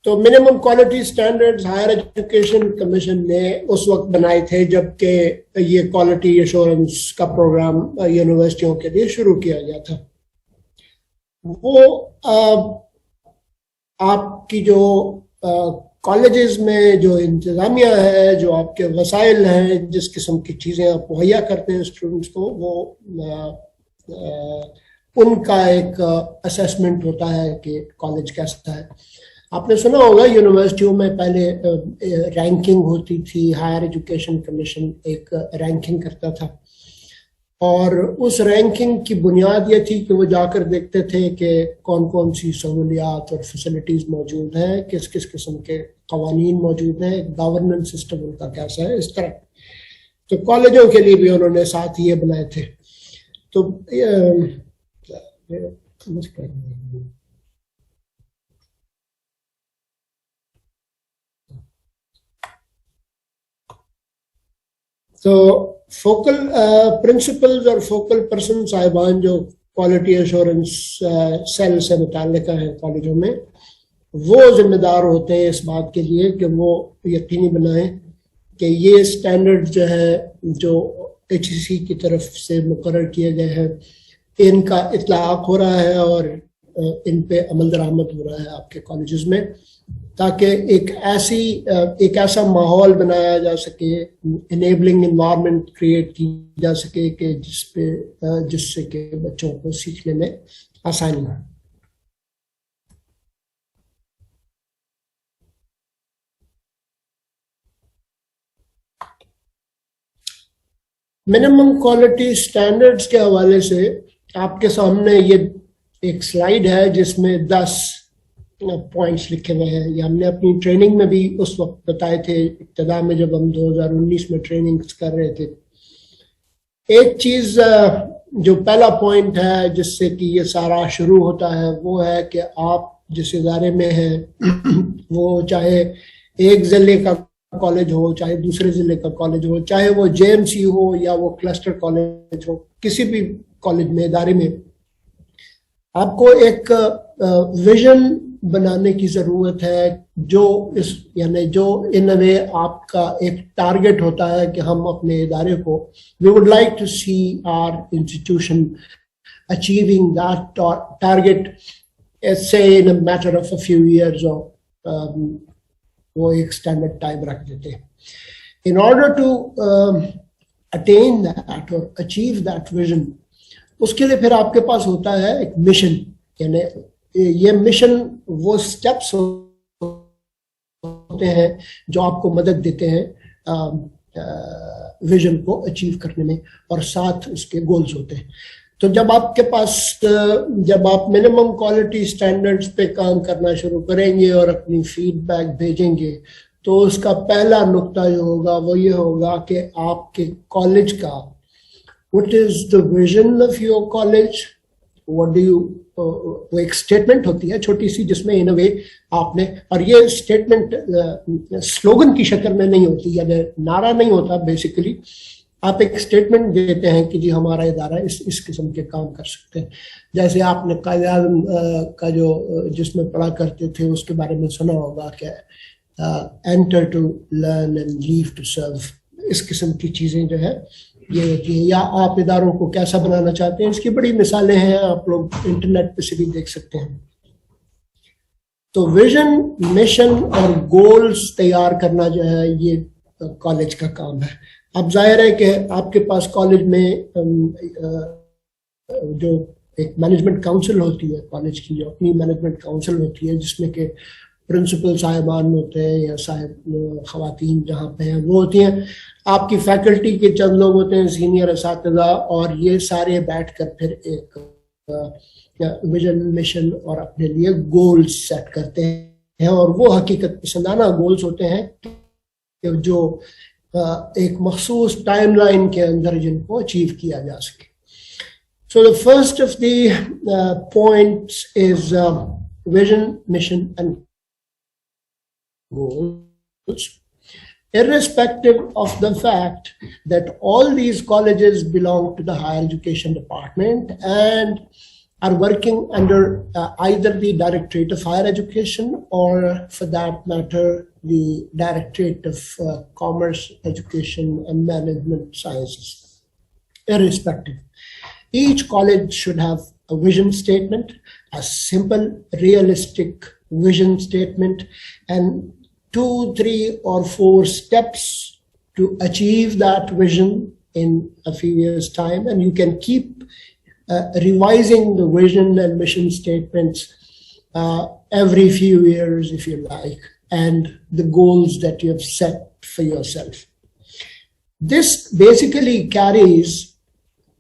تو minimum quality standards higher education commission نے اس وقت بنائے تھے جبکہ یہ کوالٹی ایشورنس کا پروگرام یونیورسٹیوں کے لیے شروع کیا گیا تھا. وہ آپ کی جو کالجز میں جو انتظامیہ ہے، جو آپ کے وسائل ہیں، جس قسم کی چیزیں آپ مہیا کرتے ہیں اسٹوڈنٹس کو، وہ ان کا ایک اسیسمنٹ ہوتا ہے کہ کالج کیسا ہے. آپ نے سنا ہوگا یونیورسٹیوں میں پہلے رینکنگ ہوتی تھی، ہائر ایجوکیشن کمیشن ایک رینکنگ کرتا تھا، اور اس رینکنگ کی بنیاد یہ تھی کہ وہ جا کر دیکھتے تھے کہ کون کون سی سہولیات اور فیسلٹیز موجود ہیں، کس کس قسم کے قوانین موجود ہیں، گورننس سسٹم ان کا کیسا ہے، اس طرح. تو کالجوں کے لیے بھی انہوں نے ساتھ یہ بنائے تھے. تو تو فوکل پرنسپلز اور فوکل پرسن صاحبان جو کوالٹی ایشورنس سیل سے متعلقہ ہیں کالجوں میں، وہ ذمہ دار ہوتے ہیں اس بات کے لیے کہ وہ یقینی بنائیں کہ یہ سٹینڈرڈ جو ہے جو HEC کی طرف سے مقرر کیے گئے ہیں، ان کا اطلاق ہو رہا ہے اور ان پہ عمل درآمد ہو رہا ہے آپ کے کالجز میں، تاکہ ایک ایسا ماحول بنایا جا سکے، انیبلنگ انوائرمنٹ کریٹ کی جا سکے کہ جس سے کہ بچوں کو سیکھنے میں آسانی ہو. منیمم کوالٹی سٹینڈرڈز کے حوالے سے آپ کے سامنے یہ ایک سلائیڈ ہے جس میں 10 پوائنٹس لکھے ہوئے ہیں. یہ ہم نے اپنی ٹریننگ میں بھی اس وقت بتائے تھے، ابتدا میں جب ہم 2019 میں ٹریننگز کر رہے تھے. ایک چیز جو پہلا پوائنٹ ہے جس سے کہ یہ سارا شروع ہوتا ہے وہ ہے کہ آپ جس ادارے میں ہیں وہ چاہے ایک ضلع کا کالج ہو، چاہے دوسرے ضلع کا کالج ہو، چاہے وہ JMC ہو یا وہ کلسٹر کالج ہو، کسی بھی کالج میں ادارے میں آپ کو ایک ویژن بنانے کی ضرورت ہے جو یعنی جو ان وے آپ کا ایک ٹارگٹ ہوتا ہے کہ ہم اپنے ادارے کو we would like to see our institution achieving that target say in a matter of a few years or وہ ایک اسٹینڈرڈ ٹائم رکھ دیتے ہیں. In order to attain that or achieve that vision، اس کے لیے پھر آپ کے پاس ہوتا ہے ایک مشن، یعنی یہ مشن وہ سٹیپس ہوتے ہیں جو آپ کو مدد دیتے ہیں ویژن کو اچیو کرنے میں، اور ساتھ اس کے گولز ہوتے ہیں. تو جب آپ کے پاس جب آپ منیمم کوالٹی سٹینڈرڈز پہ کام کرنا شروع کریں گے اور اپنی فیڈ بیک بھیجیں گے، تو اس کا پہلا نقطہ جو ہوگا وہ یہ ہوگا کہ آپ کے کالج کا what is the vision of your college, what do you وہ ایک اسٹیٹمنٹ ہوتی ہے چھوٹی سی جس میں ان اے وے آپ نے، اور یہ اسٹیٹمنٹ سلوگن کی شکل میں نہیں ہوتی، یعنی نعرہ نہیں ہوتا، بیسیکلی آپ ایک اسٹیٹمنٹ دیتے ہیں کہ جی ہمارا ادارہ اس قسم کے کام کر سکتے ہیں. جیسے آپ نے قائد اعظم کا جو جس میں پڑھا کرتے تھے اس کے بارے میں سنا ہوگا کہ enter to learn and leave to serve، اس قسم کی چیزیں جو ہے یہ ہوتی ہیں. یا آپ اداروں کو کیسا بنانا چاہتے ہیں، اس کی بڑی مثالیں ہیں، آپ لوگ انٹرنیٹ پہ سے بھی دیکھ سکتے ہیں. تو ویژن، مشن اور گولز تیار کرنا جو ہے یہ کالج کا کام ہے. اب ظاہر ہے کہ آپ کے پاس کالج میں جو ایک مینجمنٹ کاؤنسل ہوتی ہے کالج کی، جو اپنی مینجمنٹ کاؤنسل ہوتی ہے جس میں کہ پرنسپل صاحبان ہوتے ہیں یا صاحب خواتین جہاں پہ ہیں وہ ہوتی ہیں، آپ کی فیکلٹی کے چند لوگ ہوتے ہیں، سینئر اساتذہ، اور یہ سارے بیٹھ کر پھر ایک ویژن، مشن اور اپنے لیے گولز سیٹ کرتے ہیں، اور وہ حقیقت پسندانہ گولز ہوتے ہیں جو ایک مخصوص ٹائم لائن کے اندر جن کو اچیو کیا جا سکے. So the first of the points is vision, mission and goals, irrespective of the fact that all these colleges belong to the higher education department and are working under either the Directorate of Higher Education or, for that matter, the Directorate of Commerce, Education and Management Sciences, irrespective. Each college should have a vision statement, a simple, realistic vision statement, and 2, 3, or 4 steps to achieve that vision in a few years' time. And you can keep revising the vision and mission statements every few years, if you like, and the goals that you have set for yourself. This basically carries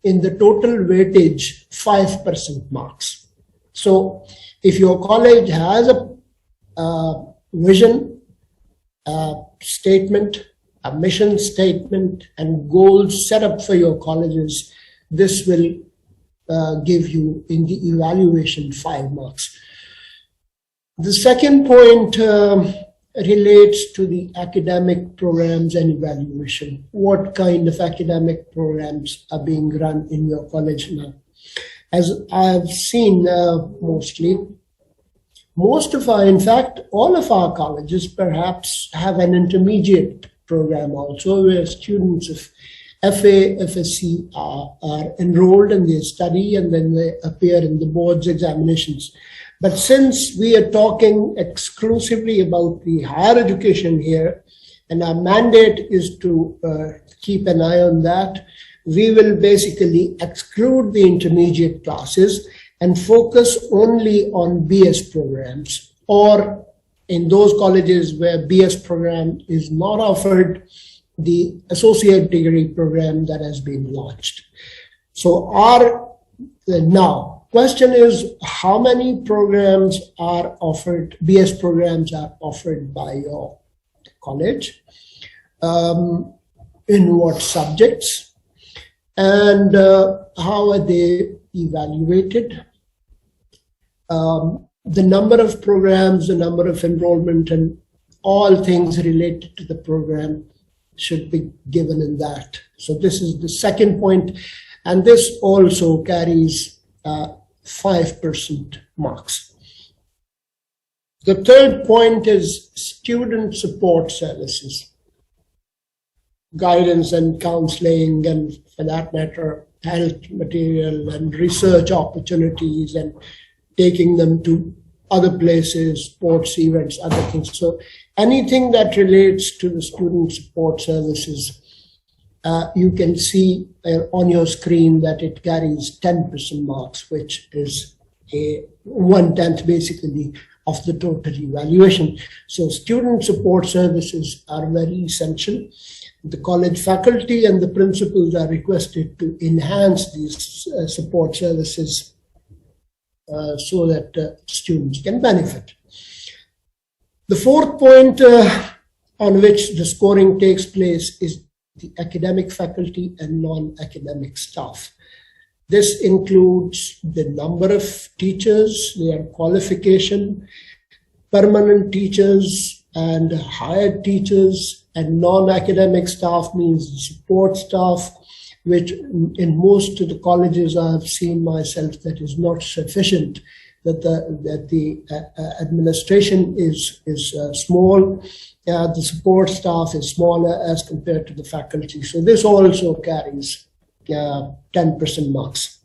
in the total weightage 5% marks. So if your college has a vision statement, a mission statement, and goals set up for your colleges, this will give you in the evaluation 5 marks. The second point relates to the academic programs and evaluation. What kind of academic programs are being run in your college now? As I've seen in fact, all of our colleges perhaps have an intermediate program also, where students of FA, FSC are enrolled and they study and then they appear in the board's examinations. But since we are talking exclusively about the higher education here, and our mandate is to keep an eye on that, we will basically exclude the intermediate classes and focus only on BS programs, or in those colleges where BS program is not offered, the associate degree program that has been launched. So now, question is, how many programs are offered, BS programs are offered by your college? In what subjects? And how are they evaluated? The number of programs, the number of enrollment, and all things related to the program should be given in that. So this is the second point, and this also carries 5% marks. The third point is student support services, guidance and counseling, and for that matter, health material and research opportunities, and taking them to other places, sports events, other things. So anything that relates to the student support services, you can see on your screen that it carries 10% marks, which is a 1/10 basically of the total evaluation. So student support services are very essential. The college faculty and the principals are requested to enhance these support services so that students can benefit. The fourth point on which the scoring takes place is the academic faculty and non-academic staff. This includes the number of teachers, their qualification, permanent teachers and hired teachers, and non-academic staff means support staff, which in most of the colleges I have seen myself that is not sufficient, that the administration is small, the support staff is smaller as compared to the faculty. So this also carries 10% marks.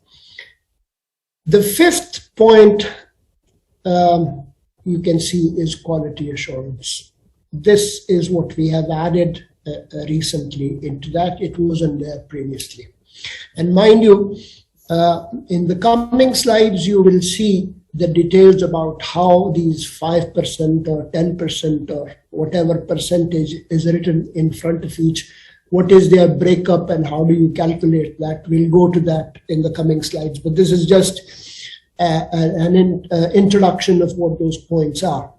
The fifth point you can see is quality assurance. This is what we have added recently into that. It wasn't there previously. And mind you, in the coming slides, you will see the details about how these 5% or 10% or whatever percentage is written in front of each, what is their breakup and how do you calculate that. We'll go to that in the coming slides, but this is just an introduction of what those points are.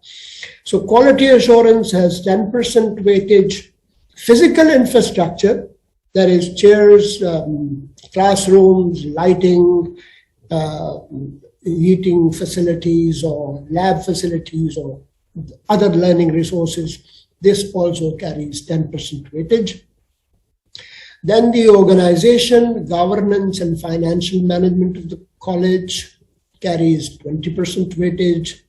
So quality assurance has 10% weightage. Physical infrastructure, that is chairs, classrooms, lighting, heating facilities or lab facilities or other learning resources, this also carries 10% weightage. Then the organization, governance and financial management of the college, carries 20% weightage.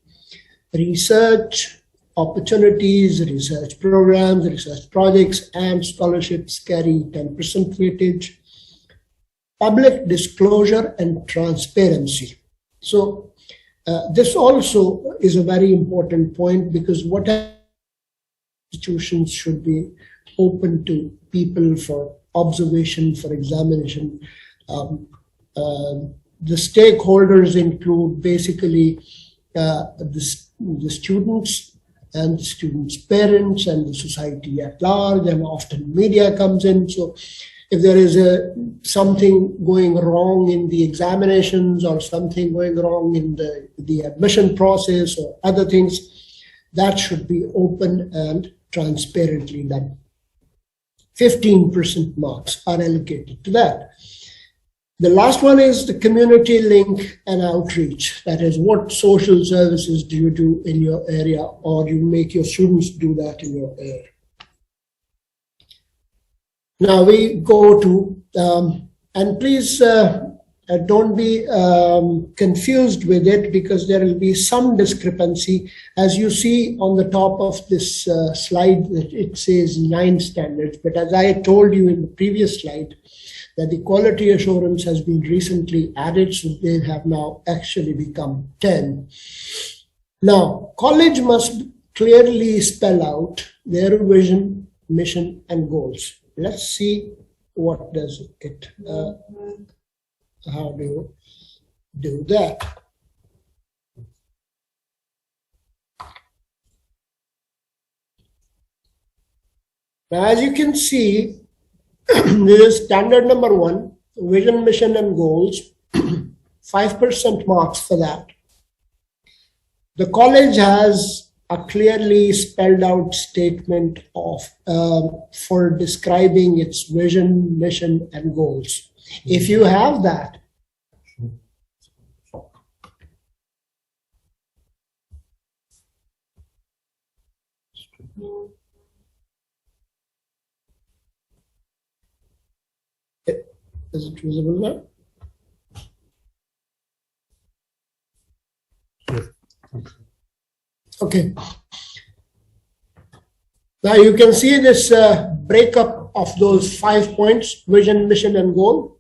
Research opportunities, research programs, research projects, and scholarships carry 10% weightage. Public disclosure and transparency. So this also is a very important point, because what institutions should be open to people for observation, for examination. The stakeholders include basically the students and the students' parents and the society at large, and often media comes in. So if there is something going wrong in the examinations or something going wrong in the admission process or other things, that should be open and transparently done. 15% marks are allocated to that. The last one is the community link and outreach. That is, what social services do you do in your area, or you make your students do that in your area. Now we go to, and please don't be confused with it, because there will be some discrepancy. As you see on the top of this slide, it says 9 standards, but as I told you in the previous slide, that the quality assurance has been recently added, so they have now actually become 10. Now, college must clearly spell out their vision, mission, and goals. Let's see what does it, how do you do that? Now, as you can see, this is standard number 1, vision, mission, and goals, 5% marks for that. The college has a clearly spelled out statement of for describing its vision, mission, and goals. If you have that, is it visible now? Yes. Okay. Now you can see this breakup of those 5 points: vision, mission, and goal.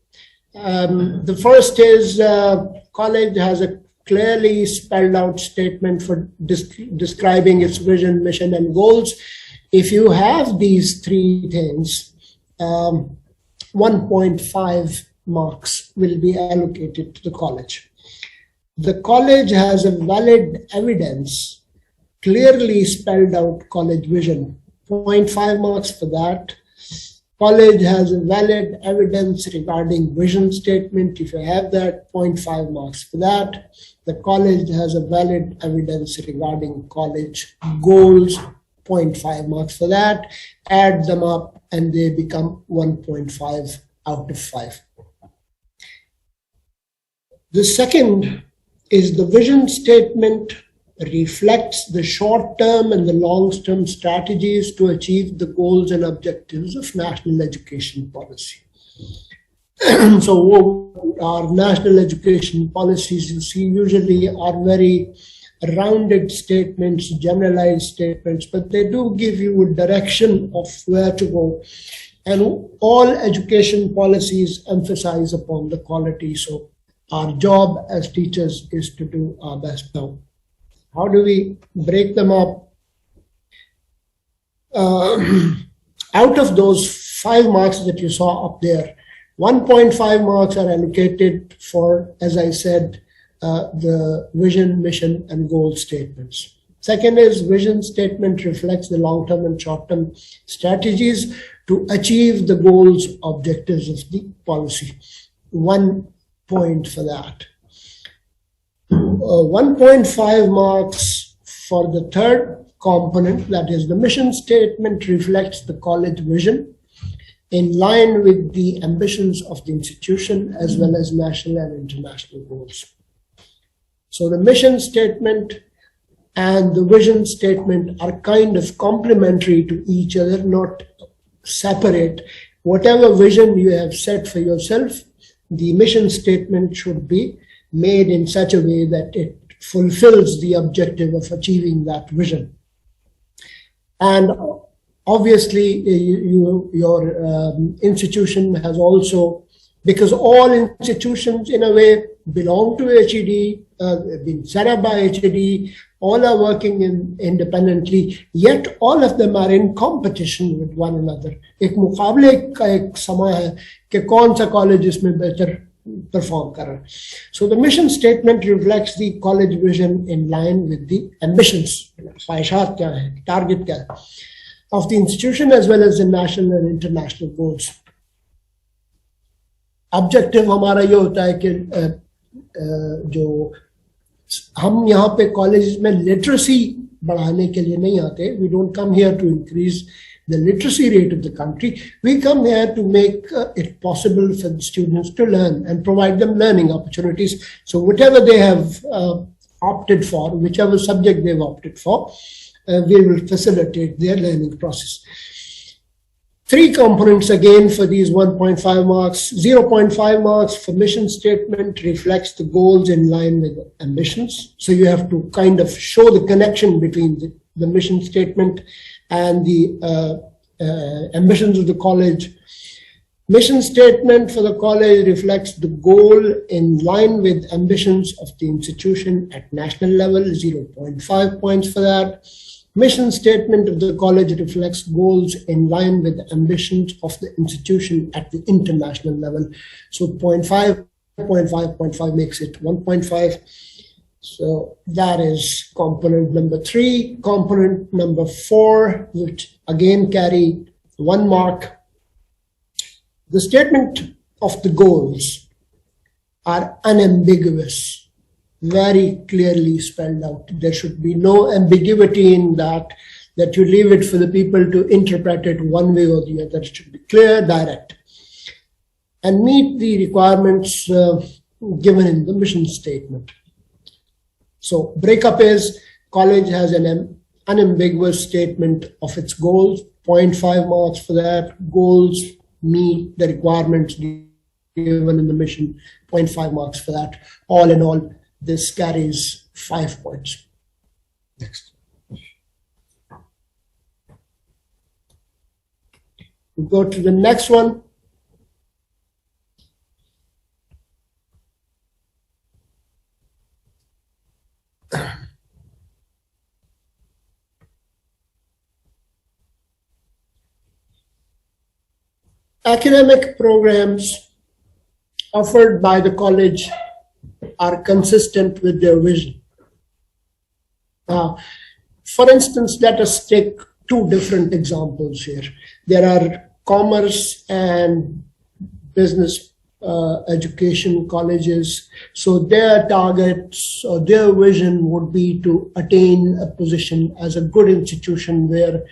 The first is college has a clearly spelled out statement for describing its vision, mission, and goals. If you have these 3 things, 1.5 marks will be allocated to the college. The college has a valid evidence, clearly spelled out college vision, 0.5 marks for that. College has a valid evidence regarding vision statement. If you have that, 0.5 marks for that. The college has a valid evidence regarding college goals, 0.5 marks for that. Add them up and they become 1.5 out of 5. The second is the vision statement reflects the short-term and the long-term strategies to achieve the goals and objectives of national education policy. So our national education policies, you see, usually are very rounded statements, generalized statements, but they do give you a direction of where to go. And all education policies emphasize upon the quality. So our job as teachers is to do our best. Now, how do we break them up? Out of those 5 marks that you saw up there, 1.5 marks are allocated for, as I said, the vision, mission, and goal statements. Second is vision statement reflects the long-term and short-term strategies to achieve the goals, objectives of the policy. 1 point for that. 1.5 marks for the third component, that is the mission statement reflects the college vision in line with the ambitions of the institution as well as national and international goals. So the mission statement and the vision statement are kind of complementary to each other, not separate. Whatever vision you have set for yourself, the mission statement should be made in such a way that it fulfills the objective of achieving that vision. And obviously, your institution has also, because all institutions in a way belong to HED, been set up by HED, all are working independently, yet all of them are in competition with one another. एक मुकाबले का एक समय है कि कौन सा college इसमें बेहतर perform कर रहा है. So the mission statement reflects the college vision in line with the ambitions, ख्वाहिशात क्या है, target क्या है, of the institution as well as the national and international goals. Objective हमारा ये होता है कि जो हम यहाँ पे कॉलेज में लिटरेसी बढ़ाने के लिए नहीं आते. We don't come here to increase the literacy rate of the country. We come here to make it possible for the students to learn and provide them learning opportunities. So whatever they have opted for, whichever subject they've opted for, we will facilitate their learning process. 3 components again for these 1.5 marks. 0.5 marks for mission statement reflects the goals in line with ambitions. So you have to kind of show the connection between the mission statement and the ambitions of the college. Mission statement for the college reflects the goal in line with ambitions of the institution at national level, 0.5 points for that. Mission statement of the college reflects goals in line with the ambitions of the institution at the international level. So 0.5, 0.5, 0.5 makes it 1.5. So that is component number 3. Component number 4, which again carry 1 mark. The statement of the goals are unambiguous, very clearly spelled out. There should be no ambiguity in that you leave it for the people to interpret it one way or the other. It should be clear, direct, and meet the requirements given in the mission statement. So breakup is college has an unambiguous statement of its goals, 0.5 marks for that. Goals meet the requirements given in the mission, 0.5 marks for that. All in all, this carries 5 points. Next. We go to the next one. Academic programs offered by the college are consistent with their vision. For instance, let us take 2 different examples here. There are commerce and business education colleges. So their targets or their vision would be to attain a position as a good institution where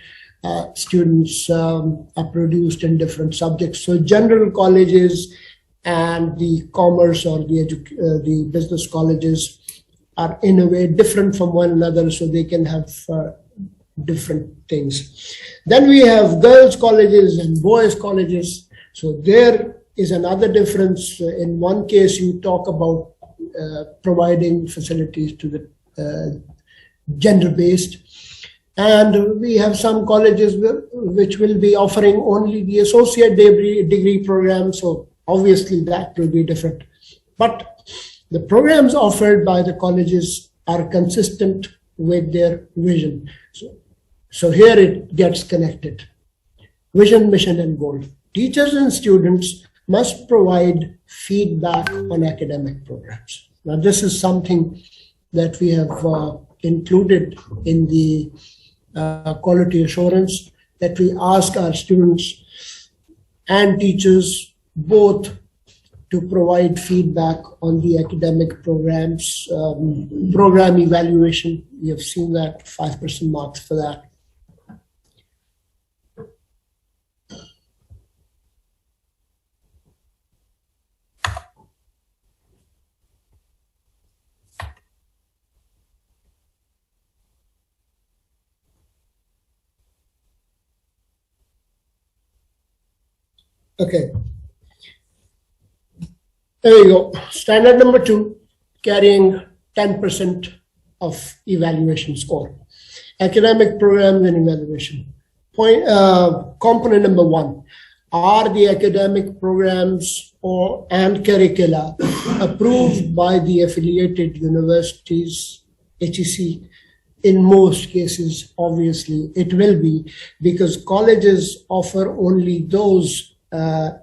students are produced in different subjects. So general colleges and the commerce or the business colleges are in a way different from one another, so they can have different things. Then we have girls' colleges and boys' colleges. So there is another difference. In one case, you talk about providing facilities to the gender-based. And we have some colleges which will be offering only the associate degree program. So obviously that will be different. But the programs offered by the colleges are consistent with their vision. So here it gets connected. Vision, mission, and goal. Teachers and students must provide feedback on academic programs. Now this is something that we have included in the quality assurance, that we ask our students and teachers both to provide feedback on the academic programs, program evaluation. We have seen that 5% marks for that. Okay, there we go. Standard number 2, carrying 10% of evaluation score. Academic programs and evaluation. Component number 1. Are the academic programs and curricula approved by the affiliated universities, HEC? In most cases, obviously, it will be, because colleges offer only those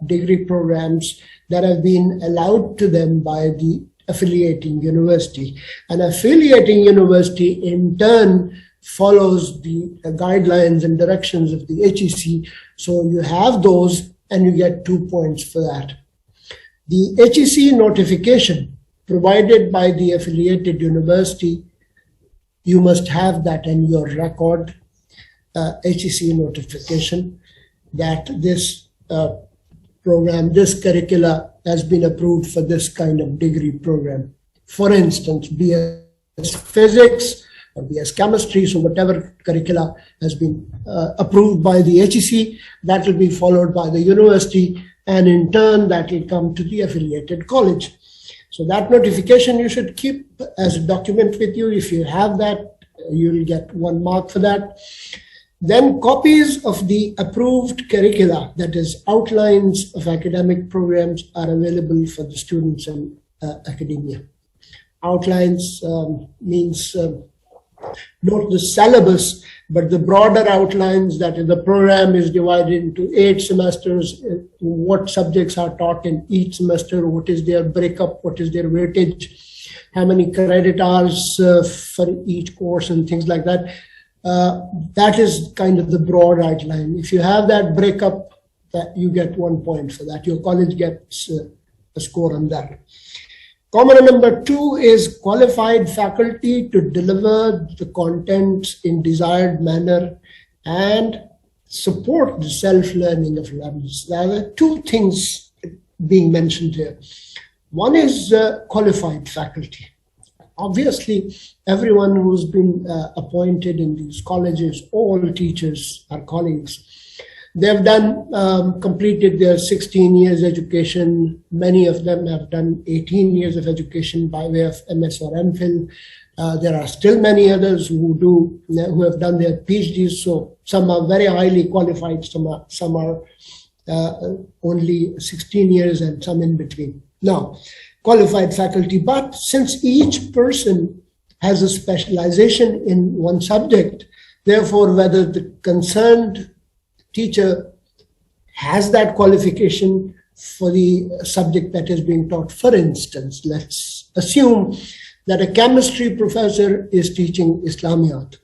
degree programs that have been allowed to them by the affiliating university. An affiliating university, in turn, follows the guidelines and directions of the HEC. So you have those and you get 2 points for that. The HEC notification provided by the affiliated university, you must have that in your record, HEC notification, that this program, this curricula has been approved for this kind of degree program. For instance, BS Physics or BS Chemistry, so whatever curricula has been approved by the HEC, that will be followed by the university, and in turn that will come to the affiliated college. So that notification you should keep as a document with you. If you have that, you will get 1 mark for that. Then copies of the approved curricula, that is outlines of academic programs, are available for the students in academia. Outlines means not the syllabus, but the broader outlines, that the program is divided into 8 semesters, what subjects are taught in each semester, what is their breakup, what is their weightage, how many credit hours for each course, and things like that. That is kind of the broad outline. If you have that breakup, that you get 1 point for that. Your college gets a score on that. Component number 2 is qualified faculty to deliver the contents in desired manner and support the self-learning of learners. There are 2 things being mentioned here. One is qualified faculty. Obviously, everyone who's been appointed in these colleges, all teachers are colleagues. They've done, completed their 16 years education. Many of them have done 18 years of education by way of MS or MPhil. There are still many others who have done their PhDs. So some are very highly qualified, some are only 16 years, and some in between. Now, qualified faculty, but since each person has a specialization in one subject, therefore, whether the concerned teacher has that qualification for the subject that is being taught. For instance, let's assume that a chemistry professor is teaching Islamiyat.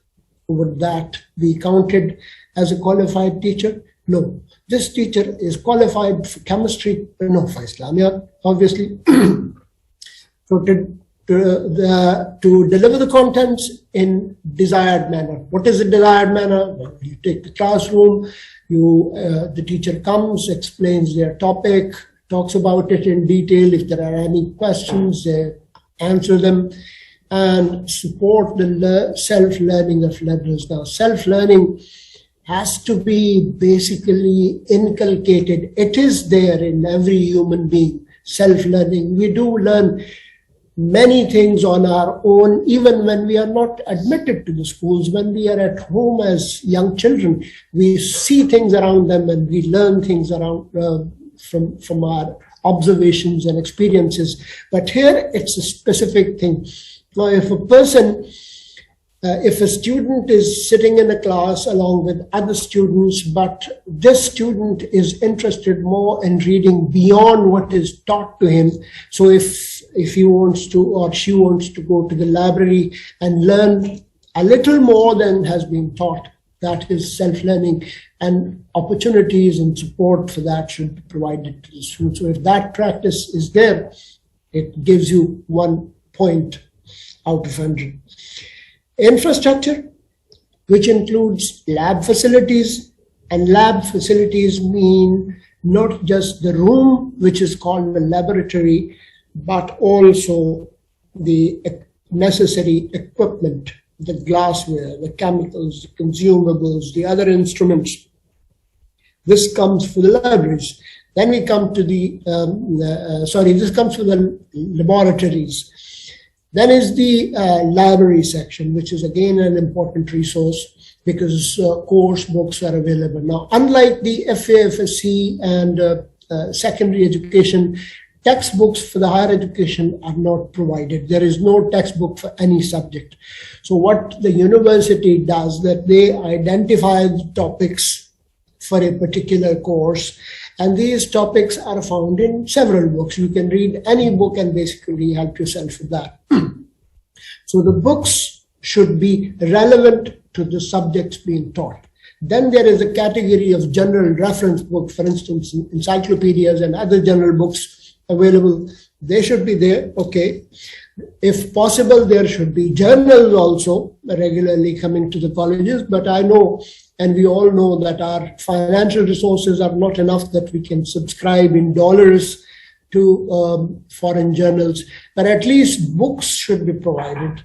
Would that be counted as a qualified teacher? No. This teacher is qualified for chemistry, no, for Islamiyat, obviously. So to deliver the contents in desired manner. What is the desired manner? You take the classroom, the teacher comes, explains their topic, talks about it in detail. If there are any questions, they answer them, and support the self-learning of learners. Now, self-learning has to be basically inculcated. It is there in every human being, self-learning. We do learn many things on our own, even when we are not admitted to the schools. When we are at home as young children, we see things around them and we learn things around from our observations and experiences. But here it's a specific thing. Now, if a student is sitting in a class along with other students, but this student is interested more in reading beyond what is taught to him. So if he wants to, or she wants to go to the library and learn a little more than has been taught, that is self-learning, and opportunities and support for that should be provided to the student. So if that practice is there, it gives you 1 point out of 100. Infrastructure, which includes lab facilities, and lab facilities mean not just the room, which is called the laboratory, but also the necessary equipment, the glassware, the chemicals, the consumables, the other instruments. This comes for the libraries. Then we come to this comes for the laboratories. Then is the library section, which is again an important resource because course books are available. Now, unlike the FAFSC and secondary education, textbooks for the higher education are not provided. There is no textbook for any subject. So what the university does, that they identify the topics for a particular course, and these topics are found in several books. You can read any book and basically help yourself with that. So the books should be relevant to the subjects being taught. Then there is a category of general reference book, for instance, encyclopedias and other general books available. They should be there, okay. If possible, there should be journals also regularly coming to the colleges, but I know, and we all know, that our financial resources are not enough that we can subscribe in dollars to foreign journals, but at least books should be provided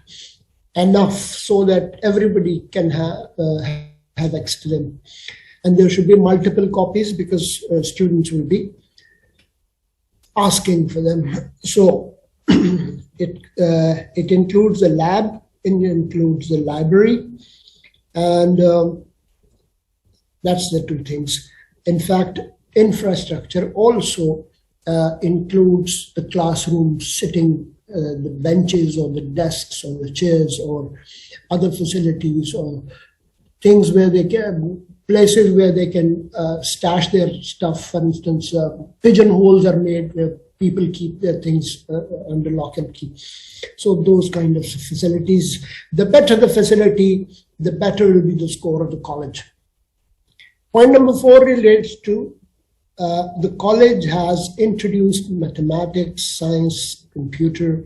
enough so that everybody can have access to them. And there should be multiple copies because students will be asking for them. So it includes the lab, it includes the library, and that's the two things. In fact, infrastructure also includes the classroom sitting, the benches or the desks or the chairs or other facilities or things where they can, places where they can stash their stuff. For instance, pigeonholes are made where people keep their things under lock and key. So those kind of facilities, the better the facility, the better will be the score of the college. Point number 4 relates to the college has introduced mathematics, science, computer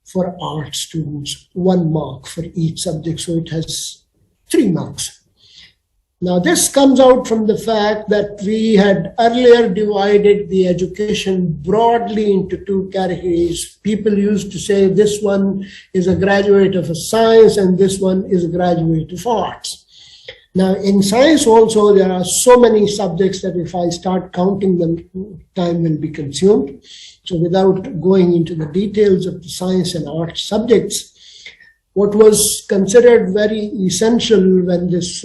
for art students, 1 mark for each subject. So it has 3 marks. Now this comes out from the fact that we had earlier divided the education broadly into 2 categories. People used to say this one is a graduate of a science and this one is a graduate of arts. Now in science also there are so many subjects that if I start counting them, time will be consumed. So without going into the details of the science and art subjects, what was considered very essential when this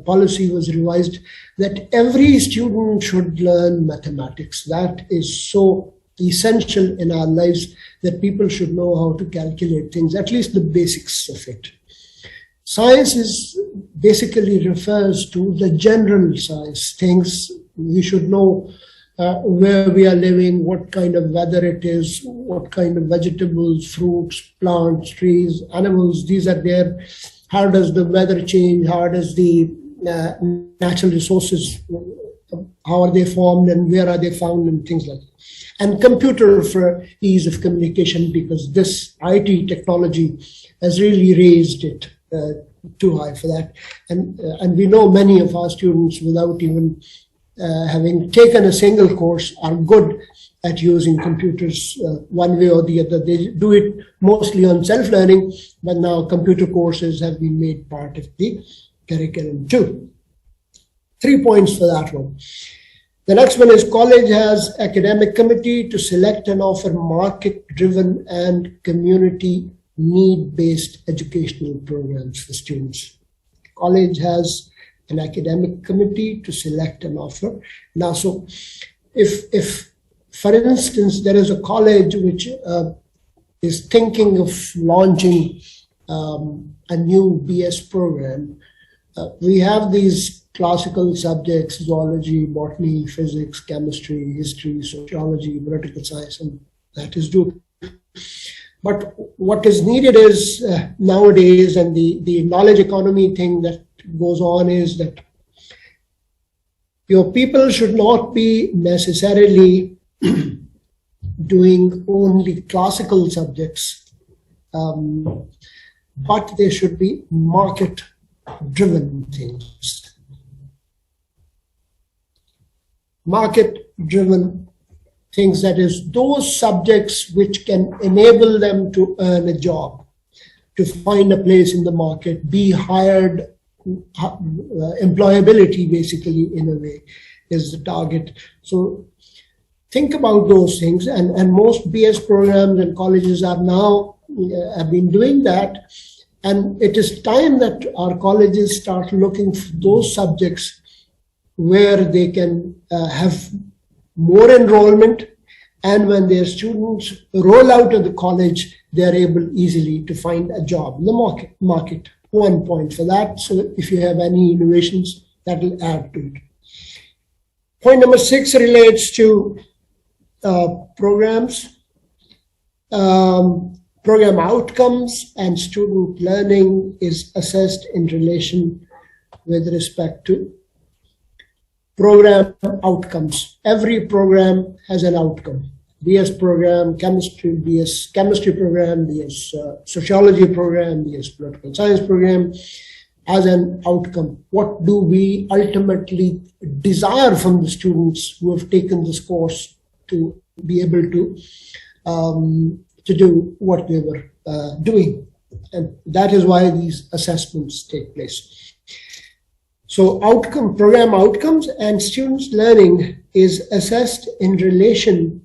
policy was revised, that every student should learn mathematics. That is so essential in our lives that people should know how to calculate things, at least the basics of it. Science basically refers to the general science things. We should know where we are living, what kind of weather it is, what kind of vegetables, fruits, plants, trees, animals, these are there. How does the weather change? How does the natural resources, how are they formed and where are they found and things like that. And computer for ease of communication, because this IT technology has really raised it too high for that. And we know many of our students, without even having taken a single course, are good at using computers one way or the other. They do it mostly on self-learning, but now computer courses have been made part of the curriculum too. 3 points for that one. The next one is college has academic committee to select and offer market-driven and community need-based educational programs for students. College has an academic committee to select and offer. Now, so if for instance, there is a college which is thinking of launching a new BS program, we have these classical subjects, zoology, botany, physics, chemistry, history, sociology, political science, and that is due. But what is needed is nowadays, and the knowledge economy thing that goes on, is that your people should not be necessarily doing only classical subjects, but they should be market-driven things. Market-driven things, that is, those subjects which can enable them to earn a job, to find a place in the market, be hired. Employability, basically, in a way, is the target. So think about those things, and most BS programs and colleges are now have been doing that. And it is time that our colleges start looking for those subjects where they can have more enrollment, and when their students roll out of the college, they are able easily to find a job in the market. 1 point for that. So if you have any innovations, that will add to it. Point number 6 relates to programs, program outcomes, and student learning is assessed in relation with respect to program outcomes. Every program has an outcome. BS program, chemistry, BS chemistry program, BS sociology program, BS political science program, as an outcome. What do we ultimately desire from the students who have taken this course to be able to do what they were doing? And that is why these assessments take place. So program outcomes and students' learning is assessed in relation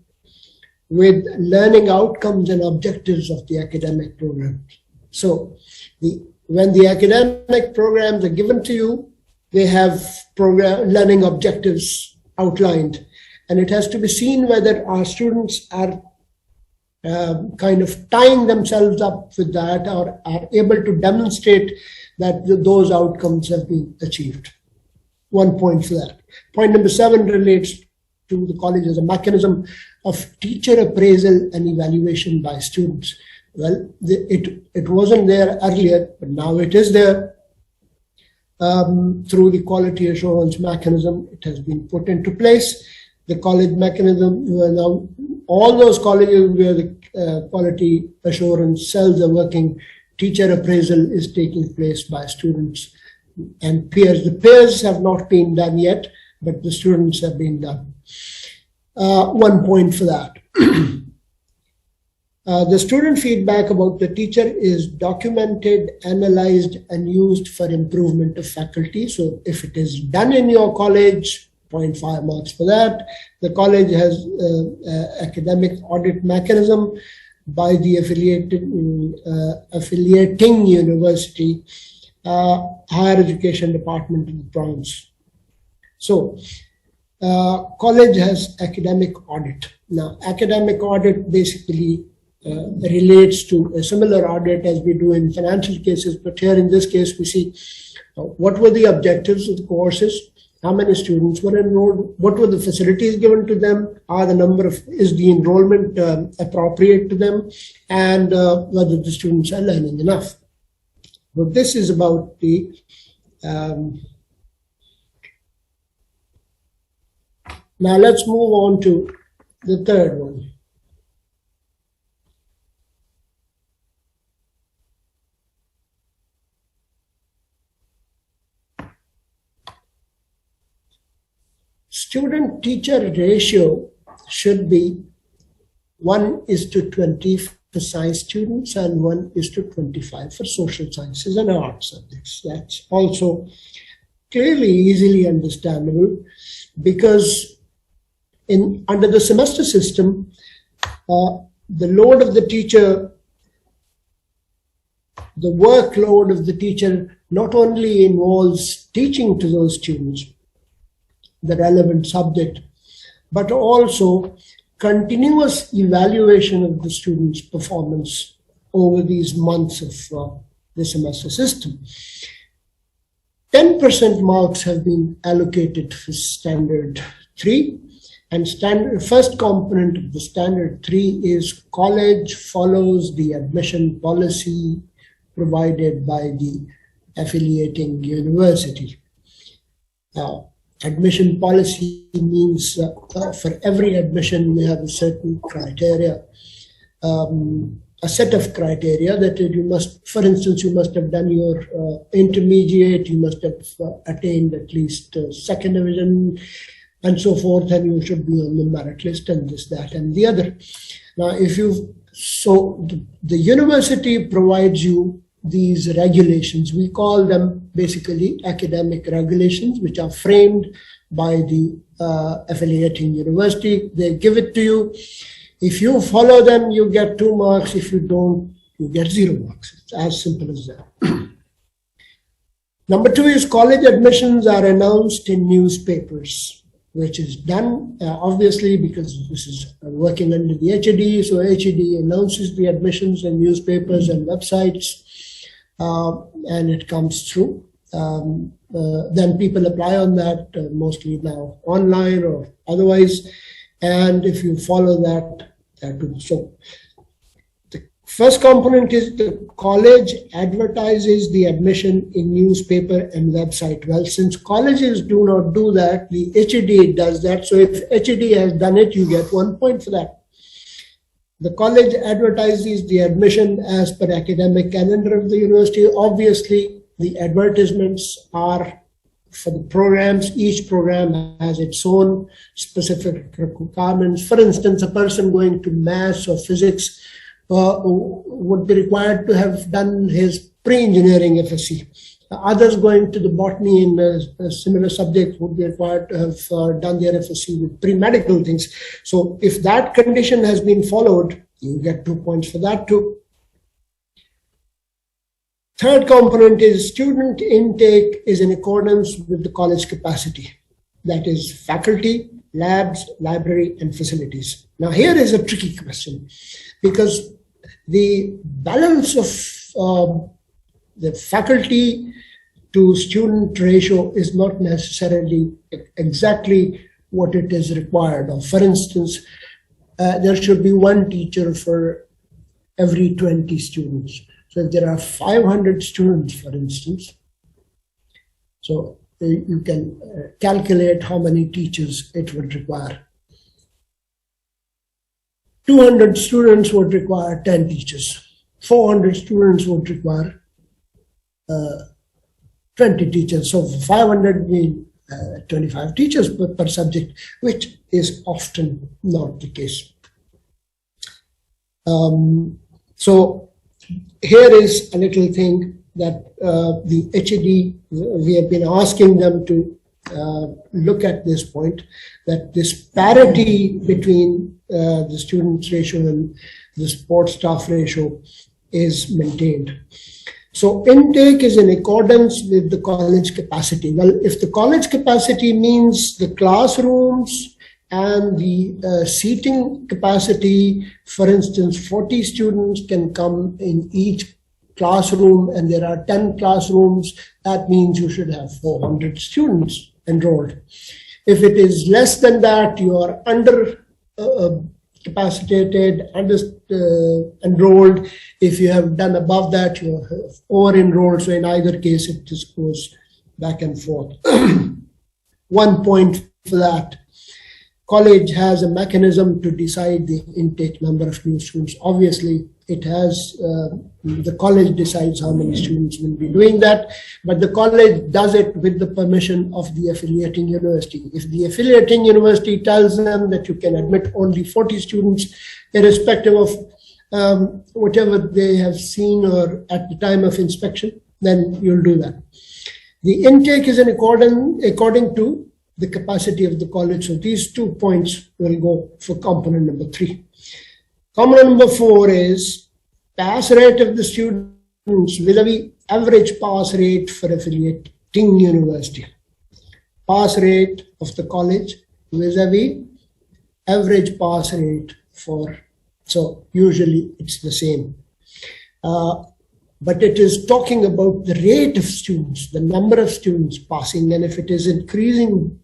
with learning outcomes and objectives of the academic program. So when the academic programs are given to you, they have learning objectives outlined. And it has to be seen whether our students are kind of tying themselves up with that or are able to demonstrate that those outcomes have been achieved. 1 point for that. Point number 7 relates to the college as a mechanism of teacher appraisal and evaluation by students. Well, it wasn't there earlier, but now it is there. Through the quality assurance mechanism, it has been put into place. The college mechanism, now all those colleges where the quality assurance cells are working, teacher appraisal is taking place by students and peers. The peers have not been done yet, but the students have been done. 1 point for that. The student feedback about the teacher is documented, analyzed, and used for improvement of faculty. So if it is done in your college, 0.5 marks for that. The college has academic audit mechanism by the affiliating university, higher education department in the province. So college has academic audit. Now, academic audit basically relates to a similar audit as we do in financial cases, but here in this case we see what were the objectives of the courses, how many students were enrolled, what were the facilities given to them, is the enrollment appropriate to them, and whether the students are learning enough. But this is about the now let's move on to the third one. Student-teacher ratio should be 1:20 for science students and 1:25 for social sciences and art subjects. That's also clearly easily understandable because under the semester system, the load of the teacher, the workload of the teacher not only involves teaching to those students the relevant subject, but also continuous evaluation of the student's performance over these months of the semester system. 10% marks have been allocated for standard 3, and first component of the standard 3 is college follows the admission policy provided by the affiliating university. Admission policy means for every admission we have a certain criteria, a set of criteria that you must, for instance, you must have done your intermediate, you must have attained at least second division and so forth, and you should be on the merit list and this, that, and the other. Now, the university provides you these regulations. We call them basically academic regulations, which are framed by the affiliating university. They give it to you. If you follow them, you get 2 marks. If you don't, you get 0 marks. It's as simple as that. Number 2 is college admissions are announced in newspapers, which is done obviously because this is working under the HED. So HED announces the admissions in newspapers and websites, and it comes through. Then people apply on that, mostly now online or otherwise. And if you follow that, so the first component is the college advertises the admission in newspaper and website. Well, since colleges do not do that, the HED does that. So if HED has done it, you get 1 point for that. The college advertises the admission as per academic calendar of the university. Obviously, the advertisements are for the programs. Each program has its own specific requirements. For instance, a person going to maths or physics would be required to have done his pre-engineering FSc. Others going to the botany in a similar subject would be required to have done their FSc with pre-medical things. So if that condition has been followed, you get 2 points for that too. Third component is student intake is in accordance with the college capacity. That is faculty, labs, library, and facilities. Now here is a tricky question, because the balance of the faculty to student ratio is not necessarily exactly what it is required of. For instance, there should be 1 teacher for every 20 students. So if there are 500 students, for instance, so you can calculate how many teachers it would require. 200 students would require 10 teachers. 400 students would require 20 teachers. So 500 mean 25 teachers per subject, which is often not the case. So here is a little thing that the HED, we have been asking them to look at this point, that this parity between the students ratio and the support staff ratio is maintained. So intake is in accordance with the college capacity. Well, if the college capacity means the classrooms and the seating capacity, for instance, 40 students can come in each classroom and there are 10 classrooms, that means you should have 400 students enrolled. If it is less than that, you are under capacitated, enrolled. If you have done above that, you are over enrolled. So in either case, it just goes back and forth. 1 point for that. College has a mechanism to decide the intake number of new students. Obviously, it has, the college decides how many students will be doing that, but the college does it with the permission of the affiliating university. If the affiliating university tells them that you can admit only 40 students, irrespective of whatever they have seen or at the time of inspection, then you'll do that. The intake is in according to the capacity of the college. So these 2 points will go for component number 3. Component number 4 is pass rate of the students vis-a-vis average pass rate for affiliating university. Pass rate of the college vis-a-vis average pass rate for, so usually it's the same. But it is talking about the rate of students, the number of students passing, and if it is increasing